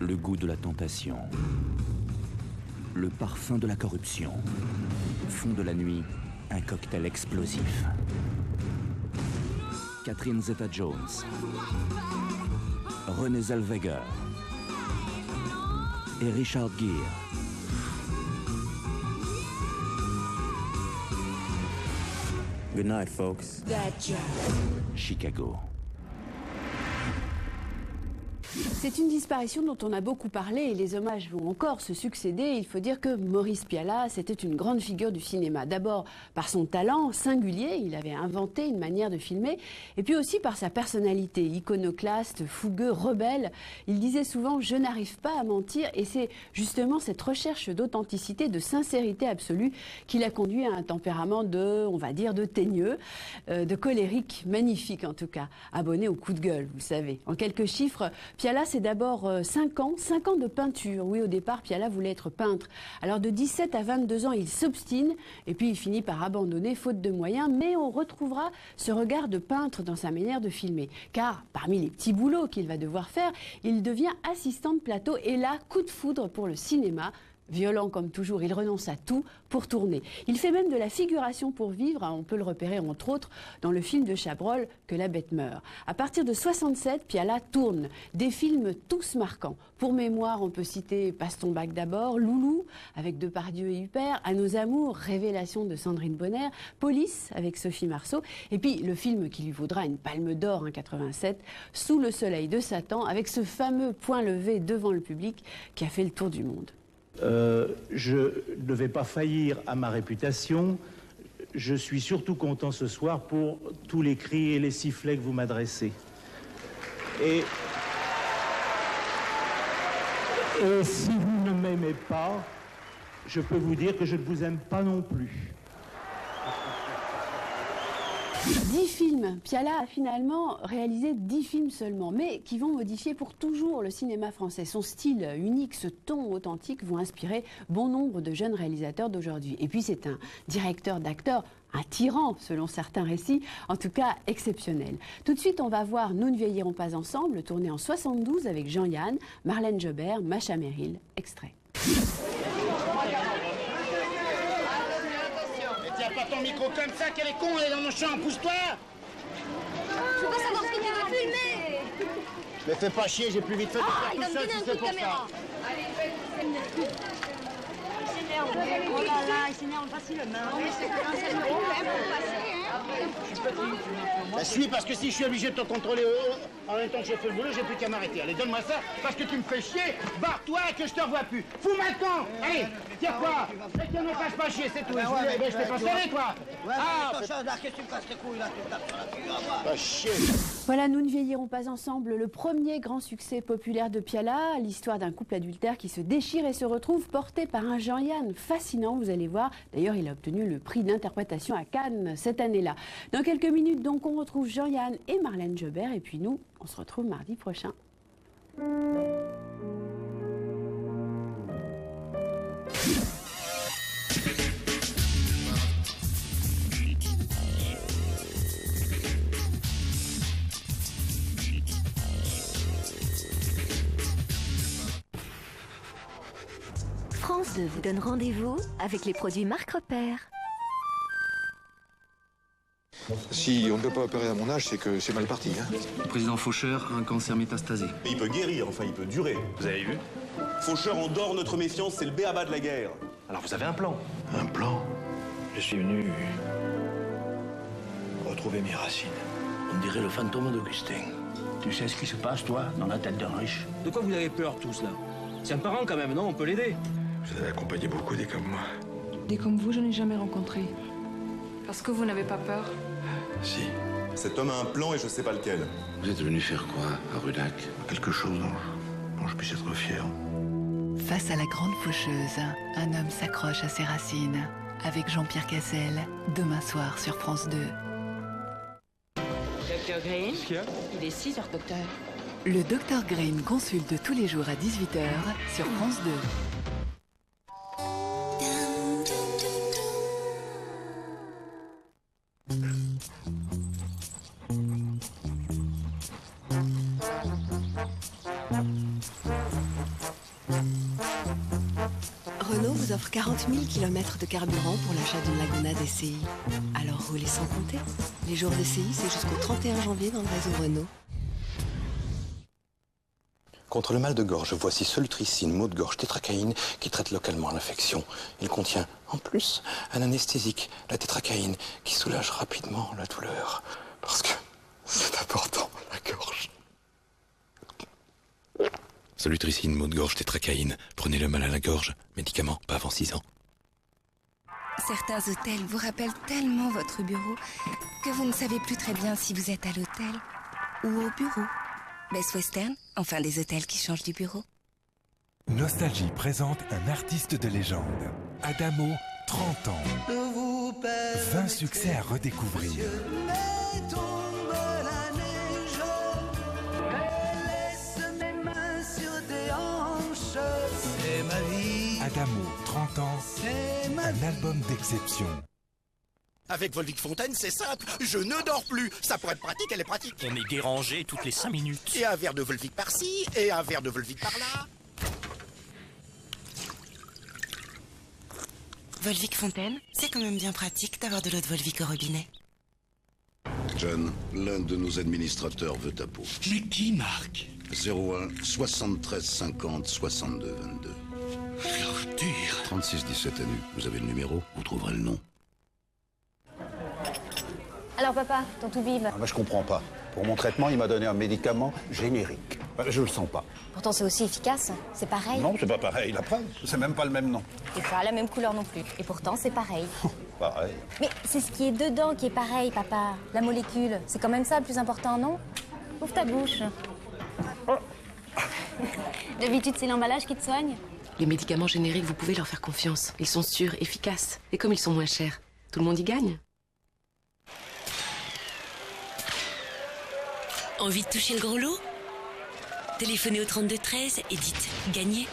Le goût de la tentation. Le parfum de la corruption. Fond de la nuit, un cocktail explosif. Catherine Zeta-Jones. Renée Zellweger. Et Richard Gere. Good night, folks. Chicago. C'est une disparition dont on a beaucoup parlé et les hommages vont encore se succéder. Il faut dire que Maurice Pialat, c'était une grande figure du cinéma. D'abord par son talent singulier, il avait inventé une manière de filmer, et puis aussi par sa personnalité iconoclaste, fougueux, rebelle. Il disait souvent « je n'arrive pas à mentir » et c'est justement cette recherche d'authenticité, de sincérité absolue qui l'a conduit à un tempérament de, on va dire, de teigneux, de colérique, magnifique en tout cas, abonné au coup de gueule, vous savez. En quelques chiffres, Pialat, c'est d'abord 5 ans de peinture. Oui, au départ, Pialat voulait être peintre. Alors de 17 à 22 ans, il s'obstine et puis il finit par abandonner faute de moyens. Mais on retrouvera ce regard de peintre dans sa manière de filmer. Car parmi les petits boulots qu'il va devoir faire, il devient assistant de plateau et là, coup de foudre pour le cinéma. Violent comme toujours, il renonce à tout pour tourner. Il fait même de la figuration pour vivre, on peut le repérer entre autres dans le film de Chabrol Que la bête meurt. À partir de 67, Pialat tourne des films tous marquants. Pour mémoire, on peut citer Passe ton bac d'abord, Loulou avec Depardieu et Huppert, À nos amours, Révélation de Sandrine Bonner, Police avec Sophie Marceau, et puis le film qui lui vaudra une palme d'or en 87, Sous le soleil de Satan, avec ce fameux point levé devant le public qui a fait le tour du monde. Je ne vais pas faillir à ma réputation. Je suis surtout content ce soir pour tous les cris et les sifflets que vous m'adressez. Et si vous ne m'aimez pas, je peux vous dire que je ne vous aime pas non plus. 10 films. Pialat a finalement réalisé 10 films seulement, mais qui vont modifier pour toujours le cinéma français. Son style unique, ce ton authentique vont inspirer bon nombre de jeunes réalisateurs d'aujourd'hui. Et puis c'est un directeur d'acteurs, un tyran selon certains récits, en tout cas exceptionnel. Tout de suite, on va voir Nous ne vieillirons pas ensemble, tourné en 72 avec Jean-Yann, Marlène Jobert, Macha Merrill, extrait. Tiens pas ton micro comme ça, quel est con, elle est dans mon champ, pousse-toi! Je veux pas savoir ce que tu veux filmer. Mais fais pas chier, j'ai plus vite fait de faire tout seul si c'est pour ça. Oh là là, il s'énerve facilement. Oui, c'est Bah, suis, parce que si je suis obligé de te contrôler en même temps que je fais le boulot, j'ai plus qu'à m'arrêter. Allez, donne-moi ça, parce que tu me fais chier. Barre-toi et que je te revois plus. Fous maintenant. Allez, tire quoi? Et que ne fasse pas chier, c'est tout. Je t'ai pas sonné, toi. Ah, qu'est-ce que tu me casses les couilles là? Tu tapes sur la figure, pas chier. Voilà, Nous ne vieillirons pas ensemble, le premier grand succès populaire de Pialat, l'histoire d'un couple adultère qui se déchire et se retrouve porté par un Jean-Yann fascinant, vous allez voir. D'ailleurs, il a obtenu le prix d'interprétation à Cannes cette année-là. Dans quelques minutes, donc, on retrouve Jean-Yann et Marlène Jobert, et puis nous, on se retrouve mardi prochain. France 2 vous donne rendez-vous avec les produits Marc Repère. Si on ne peut pas opérer à mon âge, c'est que c'est mal parti. Hein. Le président Faucheur a un cancer métastasé. Mais il peut guérir, enfin il peut durer. Vous avez vu? Faucheur endort notre méfiance, c'est le b.a.-ba de la guerre. Alors vous avez un plan? Un plan? Je suis venu retrouver mes racines. On dirait le fantôme d'Augustin. Tu sais ce qui se passe, toi, dans la tête d'un riche? De quoi vous avez peur tous là? C'est un parent quand même, non? On peut l'aider. Vous avez accompagné beaucoup des comme moi. Des comme vous, je n'ai jamais rencontré. Parce que vous n'avez pas peur? Si. Cet homme a un plan et je sais pas lequel. Vous êtes venu faire quoi, à Rudac? Quelque chose dont je puisse être fier. Face à la grande faucheuse, un homme s'accroche à ses racines. Avec Jean-Pierre Cassel, demain soir sur France 2. Docteur Green, il est 6 h, docteur. Le Docteur Green consulte tous les jours à 18 h sur France 2. vous offre 40 000 km de carburant pour l'achat d'une Laguna DCI. Alors roulez sans compter. Les jours DCI, c'est jusqu'au 31 janvier dans le réseau Renault. Contre le mal de gorge, voici Solutricine, maux de gorge, tétracaïne, qui traite localement l'infection. Il contient, en plus, un anesthésique, la tétracaïne, qui soulage rapidement la douleur. Parce que c'est important, la gorge. Solutricine, maux de gorge, tétracaïne. Prenez le mal à la gorge. Médicament, pas avant 6 ans. Certains hôtels vous rappellent tellement votre bureau que vous ne savez plus très bien si vous êtes à l'hôtel ou au bureau. Best Western, enfin des hôtels qui changent du bureau. Nostalgie présente un artiste de légende. Adamo, 30 ans. 20 succès à redécouvrir. Adamo, 30 ans, un album d'exception. Avec Volvic Fontaine, c'est simple, je ne dors plus. Ça pourrait être pratique, elle est pratique. On est dérangé toutes les 5 minutes. Et un verre de Volvic par-ci, et un verre de Volvic par-là. Volvic Fontaine, c'est quand même bien pratique d'avoir de l'eau de Volvic au robinet. John, l'un de nos administrateurs veut ta peau. Mais qui, Marc? 01 73 50 62 22. Arthur. 36 17 à nu. Vous avez le numéro, vous trouverez le nom. Alors papa, ton tout bib. Je comprends pas. Pour mon traitement, il m'a donné un médicament générique. Je le sens pas. Pourtant c'est aussi efficace, c'est pareil. Non, c'est pas pareil. La preuve, c'est même pas le même nom. Et pas la même couleur non plus. Et pourtant c'est pareil. Pareil. Mais c'est ce qui est dedans qui est pareil, papa. La molécule. C'est quand même ça le plus important, non? Ouvre ta bouche. D'habitude, c'est l'emballage qui te soigne. Les médicaments génériques, vous pouvez leur faire confiance. Ils sont sûrs, efficaces. Et comme ils sont moins chers, tout le monde y gagne. Envie de toucher le gros lot? Téléphonez au 32 13 et dites « Gagné ».